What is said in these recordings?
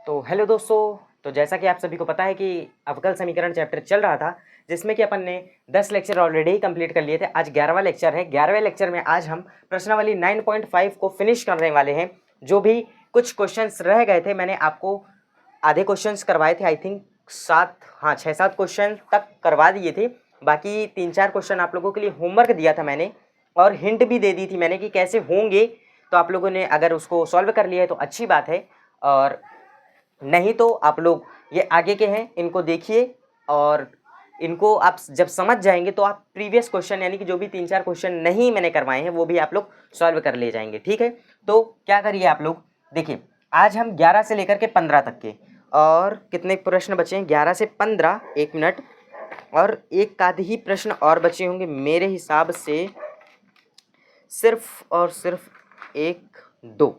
तो हेलो दोस्तों। तो जैसा कि आप सभी को पता है कि अवकल समीकरण चैप्टर चल रहा था, जिसमें कि अपन ने 10 लेक्चर ऑलरेडी ही कंप्लीट कर लिए थे। आज 11वां लेक्चर है। 11वें लेक्चर में आज हम प्रश्नावली 9.5 को फिनिश करने वाले हैं। जो भी कुछ क्वेश्चंस रह गए थे, मैंने आपको आधे क्वेश्चंस करवाए थे। आई थिंक 6-7 क्वेश्चन तक करवा दिए थे। बाकी 3-4 क्वेश्चन आप लोगों के लिए होमवर्क दिया था मैंने, और हिंट भी दे दी थी मैंने कि कैसे होंगे। तो आप लोगों ने अगर उसको सॉल्व कर लिया है तो अच्छी बात है, और नहीं तो आप लोग ये आगे के हैं, इनको देखिए। और इनको आप जब समझ जाएंगे तो आप प्रीवियस क्वेश्चन यानी कि जो भी 3-4 क्वेश्चन नहीं मैंने करवाए हैं वो भी आप लोग सॉल्व कर ले जाएंगे। ठीक है, तो क्या करिए आप लोग, देखिए आज हम 11 से लेकर के 15 तक के, और कितने प्रश्न बचे हैं? 11 से 15, 1 मिनट, और एक आध ही प्रश्न और बचे होंगे मेरे हिसाब से, सिर्फ और सिर्फ 1-2,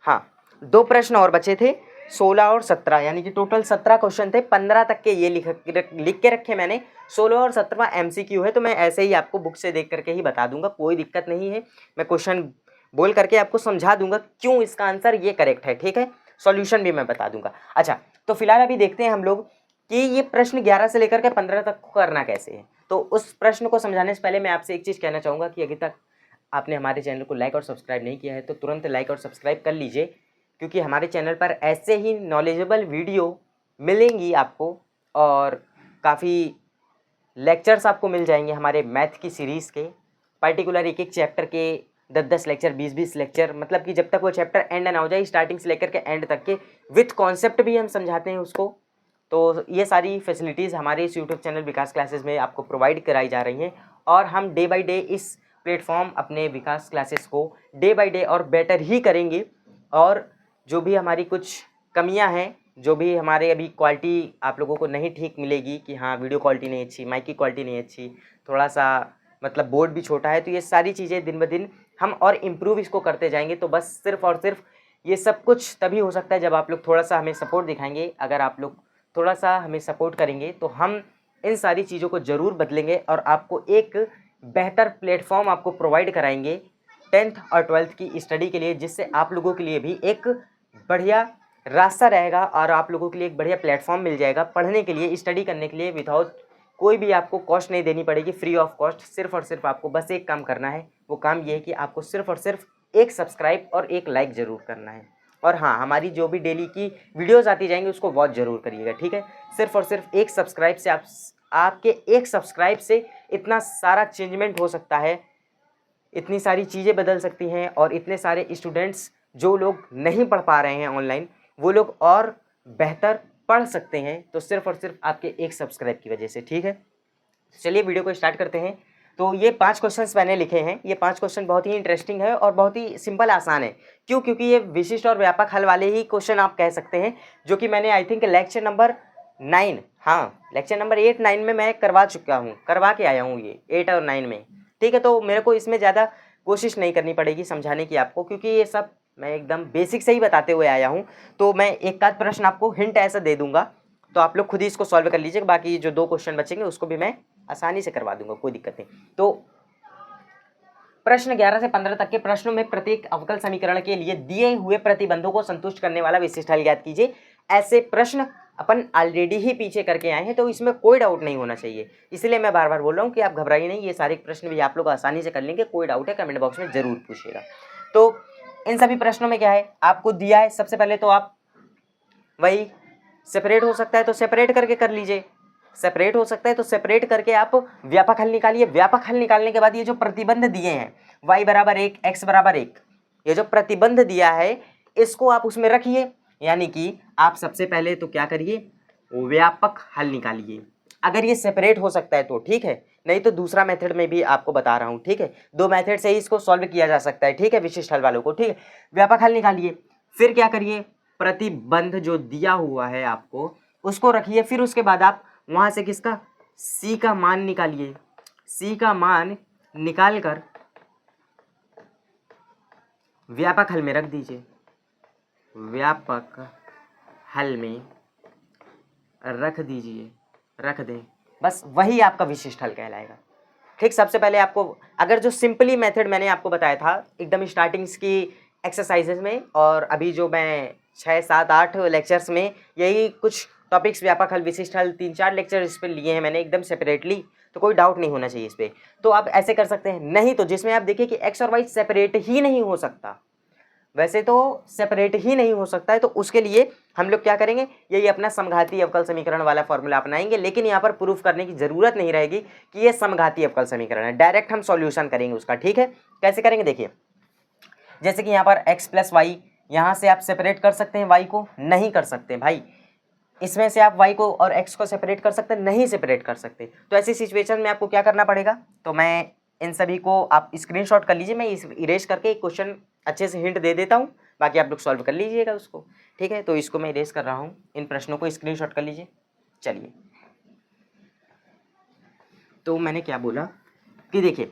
हाँ 2 प्रश्न और बचे थे। 16 और 17 यानी कि टोटल 17 क्वेश्चन थे। 15 तक के ये लिख के रखे मैंने। 16 और 17वां MCQ है, तो मैं ऐसे ही आपको बुक से देख करके ही बता दूंगा, कोई दिक्कत नहीं है। मैं क्वेश्चन बोल करके आपको समझा दूंगा क्यों इसका आंसर ये करेक्ट है। ठीक है, सॉल्यूशन भी मैं बता दूंगा। अच्छा, तो फिलहाल अभी देखते हैं हम लोग कि ये प्रश्न 11 से लेकर के 15 तक को करना कैसे है। तो उस प्रश्न को समझाने से पहले मैं आपसे एक चीज़ कहना चाहूँगा कि अभी तक आपने हमारे चैनल को लाइक और सब्सक्राइब नहीं किया है तो तुरंत लाइक और सब्सक्राइब कर लीजिए, क्योंकि हमारे चैनल पर ऐसे ही नॉलेजेबल वीडियो मिलेंगी आपको, और काफ़ी लेक्चर्स आपको मिल जाएंगे हमारे मैथ की सीरीज़ के। पर्टिकुलर एक एक चैप्टर के 10-10 लेक्चर, 20-20 लेक्चर, मतलब कि जब तक वो चैप्टर एंड ना हो जाए, स्टार्टिंग से लेकर के एंड तक के विथ कॉन्सेप्ट भी हम समझाते हैं उसको। तो ये सारी फैसिलिटीज़ हमारे इस यूट्यूब चैनल विकास क्लासेस में आपको प्रोवाइड कराई जा रही हैं, और हम डे बाय डे इस प्लेटफॉर्म अपने विकास क्लासेस को डे बाय डे और बेटर ही करेंगे। और जो भी हमारी कुछ कमियां हैं, जो भी हमारे अभी क्वालिटी आप लोगों को नहीं ठीक मिलेगी कि हाँ वीडियो क्वालिटी नहीं अच्छी, माइक की क्वालिटी नहीं अच्छी, थोड़ा सा मतलब बोर्ड भी छोटा है, तो ये सारी चीज़ें दिन ब दिन हम और इम्प्रूव इसको करते जाएंगे। तो बस सिर्फ और सिर्फ ये सब कुछ तभी हो सकता है जब आप लोग थोड़ा सा हमें सपोर्ट दिखाएंगे। अगर आप लोग थोड़ा सा हमें सपोर्ट करेंगे तो हम इन सारी चीज़ों को ज़रूर बदलेंगे और आपको एक बेहतर प्लेटफॉर्म आपको प्रोवाइड कराएंगे 10th और 12th की स्टडी के लिए, जिससे आप लोगों के लिए भी एक बढ़िया रास्ता रहेगा और आप लोगों के लिए एक बढ़िया प्लेटफॉर्म मिल जाएगा पढ़ने के लिए, स्टडी करने के लिए। विदाउट कोई भी आपको कॉस्ट नहीं देनी पड़ेगी, फ्री ऑफ कॉस्ट। सिर्फ और सिर्फ आपको बस एक काम करना है, वो काम ये है कि आपको सिर्फ और सिर्फ एक सब्सक्राइब और एक लाइक ज़रूर करना है। और हाँ, हमारी जो भी डेली की वीडियोज़ आती जाएंगी उसको वॉच ज़रूर करिएगा। ठीक है, सिर्फ और सिर्फ एक सब्सक्राइब से आपके एक सब्सक्राइब से इतना सारा चेंजमेंट हो सकता है, इतनी सारी चीज़ें बदल सकती हैं, और इतने सारे स्टूडेंट्स जो लोग नहीं पढ़ पा रहे हैं ऑनलाइन, वो लोग और बेहतर पढ़ सकते हैं। तो सिर्फ और सिर्फ आपके एक सब्सक्राइब की वजह से। ठीक है, चलिए वीडियो को स्टार्ट करते हैं। तो ये 5 क्वेश्चंस मैंने लिखे हैं। ये 5 क्वेश्चन बहुत ही इंटरेस्टिंग है और बहुत ही सिंपल आसान है। क्यों? क्योंकि ये विशिष्ट और व्यापक हल वाले ही क्वेश्चन आप कह सकते हैं, जो कि मैंने आई थिंक लेक्चर नंबर 9, हाँ लेक्चर नंबर 8-9 में मैं करवा के आया हूँ ये 8 और 9 में। ठीक है, तो मेरे को इसमें ज़्यादा कोशिश नहीं करनी पड़ेगी समझाने की आपको, क्योंकि ये सब मैं एकदम बेसिक से ही बताते हुए आया हूँ। तो मैं एक आध प्रश्न आपको हिंट ऐसा दे दूंगा, तो आप लोग खुद ही इसको सॉल्व कर लीजिएगा। बाकी जो 2 क्वेश्चन बचेंगे उसको भी मैं आसानी से करवा दूंगा, कोई दिक्कत नहीं। तो प्रश्न 11 से 15 तक के प्रश्नों में प्रत्येक अवकल समीकरण के लिए दिए हुए प्रतिबंधों को संतुष्ट करने वाला विशिष्ट हल ज्ञात कीजिए। ऐसे प्रश्न अपन ऑलरेडी ही पीछे करके आए हैं, तो इसमें कोई डाउट नहीं होना चाहिए। इसलिए मैं बार बार बोल रहा हूँ कि आप घबराइए नहीं, ये सारे प्रश्न भी आप लोग आसानी से कर लेंगे। कोई डाउट है कमेंट बॉक्स में जरूर पूछिएगा। तो इन सभी प्रश्नों में क्या है आपको दिया है, सबसे पहले तो आप वही सेपरेट हो सकता है तो सेपरेट करके कर लीजिए, सेपरेट हो सकता है तो सेपरेट करके आप व्यापक हल निकालिए। व्यापक हल निकालने के बाद ये जो प्रतिबंध दिए हैं y बराबर 1, x बराबर 1, ये जो प्रतिबंध दिया है इसको आप उसमें रखिए। यानी कि आप सबसे पहले तो क्या करिए, व्यापक हल निकालिए। अगर ये सेपरेट हो सकता है तो ठीक है, नहीं तो दूसरा मेथड में भी आपको बता रहा हूँ। ठीक है, 2 मेथड से ही इसको सॉल्व किया जा सकता है। ठीक है, विशिष्ट हल वालों को। ठीक है, व्यापक हल निकालिए, फिर क्या करिए, प्रतिबंध जो दिया हुआ है आपको उसको रखिए। फिर उसके बाद आप वहां से किसका, c का मान निकालिए। c का मान निकाल कर व्यापक हल में रख दीजिए, व्यापक हल में रख दीजिए, रख दें, बस वही आपका विशिष्ट हल कहलाएगा। ठीक, सबसे पहले आपको अगर जो सिंपली मेथड मैंने आपको बताया था एकदम स्टार्टिंग्स की एक्सरसाइजेज में, और अभी जो मैं 6, 7, 8 लेक्चर्स में यही कुछ टॉपिक्स, व्यापक हल, विशिष्ट हल, 3-4 लेक्चर इस पर लिए हैं मैंने एकदम सेपरेटली, तो कोई डाउट नहीं होना चाहिए इस पर। तो आप ऐसे कर सकते हैं, नहीं तो जिसमें आप देखिए कि एक्स और वाई सेपरेट ही नहीं हो सकता, वैसे तो सेपरेट ही नहीं हो सकता है, तो उसके लिए हम लोग क्या करेंगे, यही अपना समघातीय अवकल समीकरण वाला फॉर्मूला अपनाएंगे, लेकिन यहाँ पर प्रूफ करने की जरूरत नहीं रहेगी कि ये समघातीय अवकल समीकरण है, डायरेक्ट हम सॉल्यूशन करेंगे उसका। ठीक है, कैसे करेंगे देखिए, जैसे कि यहाँ पर x प्लस वाई, यहाँ से आप सेपरेट कर सकते हैं y को, नहीं कर सकते भाई, इसमें से आप y को और x को सेपरेट कर सकते हैं, नहीं सेपरेट कर सकते। तो ऐसी सिचुएशन में आपको क्या करना पड़ेगा, तो मैं इन सभी को आप स्क्रीनशॉट कर लीजिए, मैं इस इरेज करके एक क्वेश्चन अच्छे से हिंट दे देता हूँ, बाकी आप लोग सॉल्व कर लीजिएगा उसको। ठीक है, तो इसको मैं इरेज कर रहा हूँ, इन प्रश्नों को स्क्रीनशॉट कर लीजिए। चलिए, तो मैंने क्या बोला कि देखिए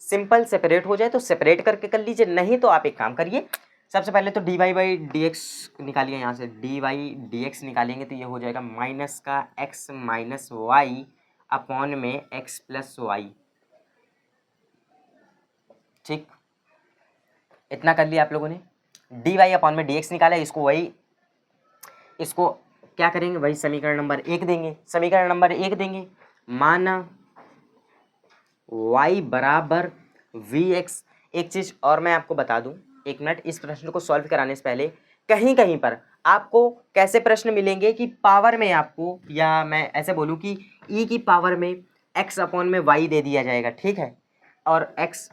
सिंपल सेपरेट हो जाए तो सेपरेट करके कर लीजिए, नहीं तो आप एक काम करिए, सबसे पहले तो d y by d x निकालिए, यहाँ से डी वाई डी एक्स निकालेंगे तो ये हो जाएगा माइनस का एक्स माइनस वाई अपॉन में एक्स प्लस वाई। ठीक, इतना कर लिया आप लोगों ने, डी वाई अपॉन में डी एक्स निकाला, इसको वही, इसको क्या करेंगे, वही समीकरण नंबर 1 देंगे, समीकरण नंबर 1 देंगे, माना y बराबर वी एक्स। एक चीज़ और मैं आपको बता दूं, एक मिनट, इस प्रश्न को सॉल्व कराने से पहले कहीं कहीं पर आपको कैसे प्रश्न मिलेंगे कि पावर में आपको, या मैं ऐसे बोलूं कि e की पावर में x अपॉन में y दे दिया जाएगा, ठीक है, और x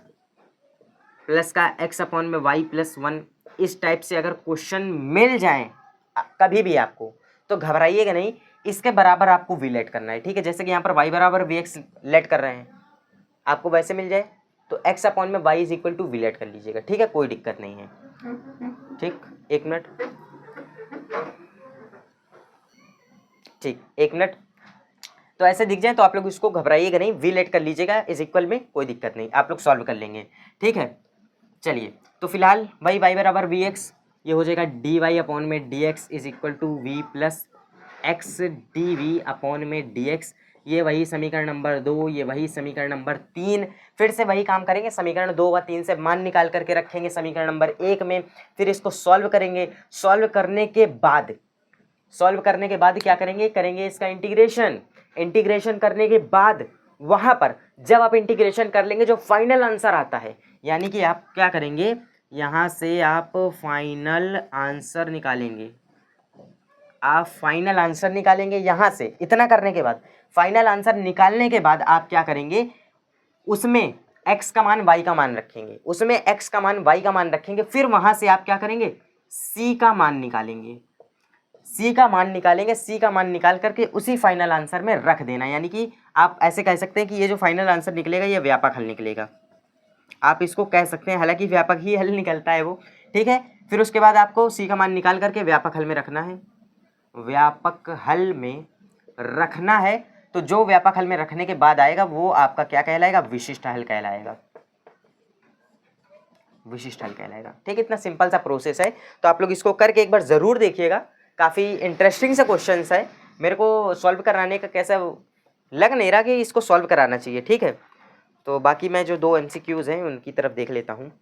प्लस का x अपॉन में y प्लस 1, इस टाइप से अगर क्वेश्चन मिल जाए कभी भी आपको, तो घबराइएगा नहीं, इसके बराबर आपको v लेट करना है। ठीक है, जैसे कि यहाँ पर y बराबर वी एक्स लेट कर रहे हैं, आपको वैसे मिल जाए तो x अपॉन में y is equal to v let कर लीजिएगा। ठीक है, कोई दिक्कत नहीं है। ठीक, एक मिनट, ठीक, एक मिनट, तो ऐसे दिख जाए तो आप लोग इसको घबराइएगा नहीं, वी लेट कर लीजिएगा इज इक्वल में, कोई दिक्कत नहीं, आप लोग सॉल्व कर लेंगे। ठीक है, चलिए, तो फिलहाल y बराबर वी एक्स, ये हो जाएगा डी वाई अपॉन में d x is equal to v plus x d v upon में डी एक्स, ये वही समीकरण नंबर 2, ये वही समीकरण नंबर 3, फिर से वही काम करेंगे, समीकरण 2 व 3 से मान निकाल करके रखेंगे समीकरण नंबर 1 में, फिर इसको सॉल्व करेंगे, सॉल्व करने के बाद क्या करेंगे, करेंगे इसका इंटीग्रेशन, इंटीग्रेशन करने के बाद वहाँ पर जब आप इंटीग्रेशन कर लेंगे जो फाइनल आंसर आता है, यानी कि आप क्या करेंगे, यहाँ से आप फाइनल आंसर निकालेंगे, आप फाइनल आंसर निकालेंगे यहाँ से, इतना करने के बाद फाइनल आंसर निकालने के बाद आप क्या करेंगे, उसमें x का मान y का मान रखेंगे, उसमें x का मान y का मान रखेंगे, फिर वहाँ से आप क्या करेंगे, c का मान निकालेंगे, c का मान निकालेंगे, c का मान निकाल करके उसी फाइनल आंसर में रख देना, यानी कि आप ऐसे कह सकते हैं कि ये जो फाइनल आंसर निकलेगा ये व्यापक हल निकलेगा, आप इसको कह सकते हैं, हालांकि व्यापक ही हल निकलता है वो। ठीक है, फिर उसके बाद आपको c का मान निकाल करके व्यापक हल में रखना है, व्यापक हल में रखना है, तो जो व्यापक हल में रखने के बाद आएगा वो आपका क्या कहलाएगा, विशिष्ट हल कहलाएगा, विशिष्ट हल कहलाएगा। ठीक, इतना सिंपल सा प्रोसेस है, तो आप लोग इसको करके एक बार ज़रूर देखिएगा, काफ़ी इंटरेस्टिंग सा क्वेश्चन है, मेरे को सॉल्व कराने का कैसा लग नहीं रहा कि इसको सॉल्व कराना चाहिए। ठीक है, तो बाकी मैं जो 2 MCQs हैं उनकी तरफ देख लेता हूँ।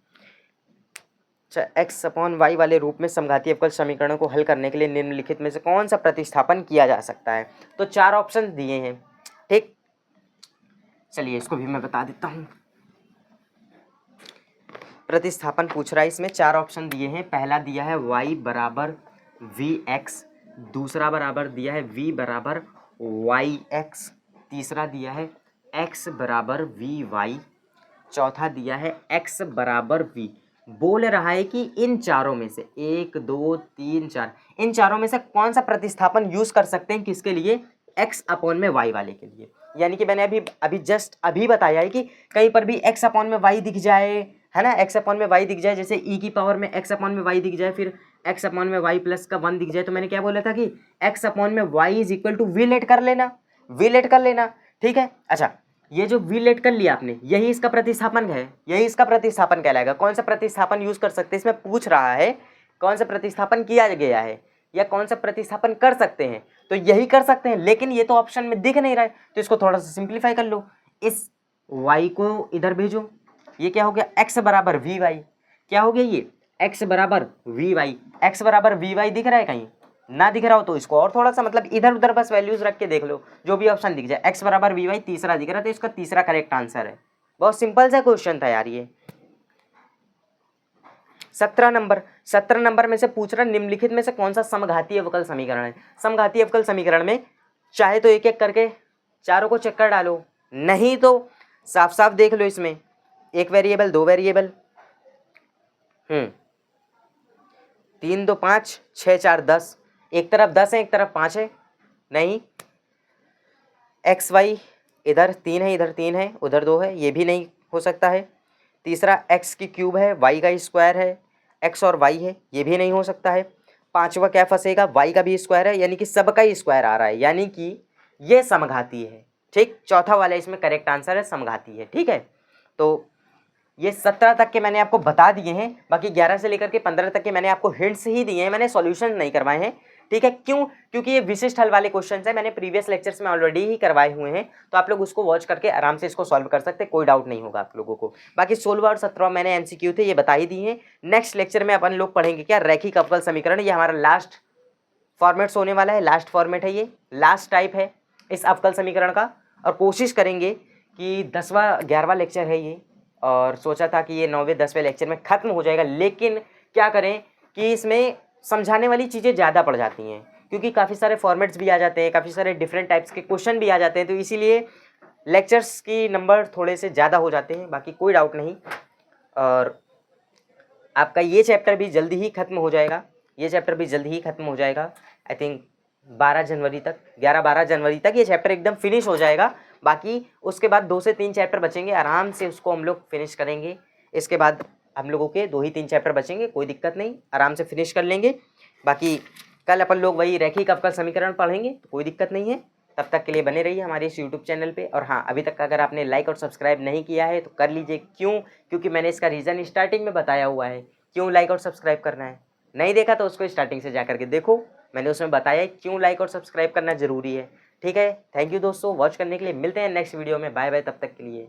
x अपॉन वाई वाले रूप में समघातीय अवकल समीकरणों को हल करने के लिए निम्नलिखित में से कौन सा प्रतिस्थापन किया जा सकता है, तो 4 ऑप्शन दिए हैं। ठीक, चलिए इसको भी मैं बता देता हूँ, प्रतिस्थापन पूछ रहा है, इसमें 4 ऑप्शन दिए हैं, पहला दिया है y बराबर वी एक्स, दूसरा बराबर दिया है v बराबर वाई एक्स, तीसरा दिया है x बराबर वी वाई, चौथा दिया है x बराबर v। बोल रहा है कि इन चारों में से 1 2 3 4, इन चारों में से कौन सा प्रतिस्थापन यूज कर सकते हैं, किसके लिए, x अपॉन में y वाले के लिए, यानी कि मैंने अभी जस्ट बताया है कि कहीं पर भी x अपॉन में y दिख जाए, है ना, x अपॉन में y दिख जाए, जैसे e की पावर में x अपॉन में y दिख जाए, फिर x अपॉन में y प्लस का 1 दिख जाए, तो मैंने क्या बोला था कि x अपॉन में y is equal to v let कर लेना, वी लेट कर लेना। ठीक है, अच्छा, ये जो वी लेट कर लिया आपने, यही इसका प्रतिस्थापन है, यही इसका प्रतिस्थापन कहलाएगा। कौन सा प्रतिस्थापन यूज कर सकते हैं, इसमें पूछ रहा है कौन सा प्रतिस्थापन किया गया है या कौन सा प्रतिस्थापन कर सकते हैं, तो यही कर सकते हैं, लेकिन ये तो ऑप्शन में दिख नहीं रहा है, तो इसको थोड़ा सा सिंप्लीफाई कर लो, इस y को इधर भेजो, ये क्या हो गया, x बराबर वी वाई, क्या हो गया ये x बराबर वी वाई, एक्स बराबर वी वाई दिख रहा है कहीं? ना दिख रहा हो तो इसको और थोड़ा सा मतलब इधर उधर बस वैल्यूज रख के देख लो, जो भी ऑप्शन दिख जाए। x बराबर वी वाई तीसरा दिख रहा है तो इसका तीसरा करेक्ट आंसर है। बहुत सिंपल सा क्वेश्चन था यार ये। 17 नंबर में से पूछ रहा निम्नलिखित में से कौन सा समघातीय अवकल समीकरण है। समघातीय अवकल समीकरण में चाहे तो एक एक करके चारों को चेक कर डालो, नहीं तो साफ साफ देख लो इसमें, एक वेरिएबल, दो वेरिएबल, 3 2 5 6 4 10, एक तरफ 10 है एक तरफ 5 है, नहीं। एक्स वाई इधर 3 है इधर 3 है उधर 2 है, ये भी नहीं हो सकता है। तीसरा एक्स की क्यूब है, वाई का स्क्वायर है, एक्स और वाई है, ये भी नहीं हो सकता है। पांचवा क्या फंसेगा, वाई का भी स्क्वायर है, यानी कि सबका ही स्क्वायर आ रहा है, यानी कि ये समघाती है। ठीक, चौथा वाला इसमें करेक्ट आंसर है, समघाती है। ठीक है, तो ये 17 तक के मैंने आपको बता दिए हैं, बाकी 11 से लेकर के 15 तक के मैंने आपको हिंट्स ही दिए हैं, मैंने सॉल्यूशन नहीं करवाए हैं। ठीक है, क्यों? क्योंकि ये विशिष्ट हल वाले क्वेश्चंस हैं, मैंने प्रीवियस लेक्चर्स में ऑलरेडी ही करवाए हुए हैं, तो आप लोग उसको वॉच करके आराम से इसको सॉल्व कर सकते हैं, कोई डाउट नहीं होगा आप लोगों को। बाकी 16 और 17 मैंने एमसीक्यू थे, ये बता ही दिए हैं। नेक्स्ट लेक्चर में अपन लोग पढ़ेंगे क्या, रैखिक अवकल समीकरण। ये हमारा लास्ट फॉर्मेट्स होने वाला है, लास्ट फॉर्मेट है, ये लास्ट टाइप है इस अवकल समीकरण का। और कोशिश करेंगे कि 10वां 11वां लेक्चर है ये, और सोचा था कि ये 9वें 10वें लेक्चर में ख़त्म हो जाएगा, लेकिन क्या करें कि इसमें समझाने वाली चीज़ें ज़्यादा पड़ जाती हैं, क्योंकि काफ़ी सारे फॉर्मेट्स भी आ जाते हैं, काफ़ी सारे डिफरेंट टाइप्स के क्वेश्चन भी आ जाते हैं, तो इसीलिए लेक्चर्स की नंबर थोड़े से ज़्यादा हो जाते हैं। बाकी कोई डाउट नहीं, और आपका ये चैप्टर भी जल्दी ही ख़त्म हो जाएगा, ये चैप्टर भी जल्दी ही ख़त्म हो जाएगा। आई थिंक 12 जनवरी तक, 11-12 जनवरी तक ये चैप्टर एकदम फिनिश हो जाएगा। बाकी उसके बाद 2 से 3 चैप्टर बचेंगे, आराम से उसको हम लोग फिनिश करेंगे। इसके बाद हम लोगों के 2 ही 3 चैप्टर बचेंगे, कोई दिक्कत नहीं, आराम से फिनिश कर लेंगे। बाकी कल अपन लोग वही रैखिक अवकल समीकरण पढ़ेंगे, तो कोई दिक्कत नहीं है। तब तक के लिए बने रहिए हमारे इस यूट्यूब चैनल पे। और हाँ, अभी तक अगर आपने लाइक और सब्सक्राइब नहीं किया है तो कर लीजिए। क्यों? क्योंकि मैंने इसका रीज़न स्टार्टिंग में बताया हुआ है, क्यों लाइक और सब्सक्राइब करना है। नहीं देखा तो उसको स्टार्टिंग से जा करके देखो, मैंने उसमें बताया क्यों लाइक और सब्सक्राइब करना ज़रूरी है। ठीक है, थैंक यू दोस्तों वॉच करने के लिए, मिलते हैं नेक्स्ट वीडियो में, बाय बाय तब तक के लिए।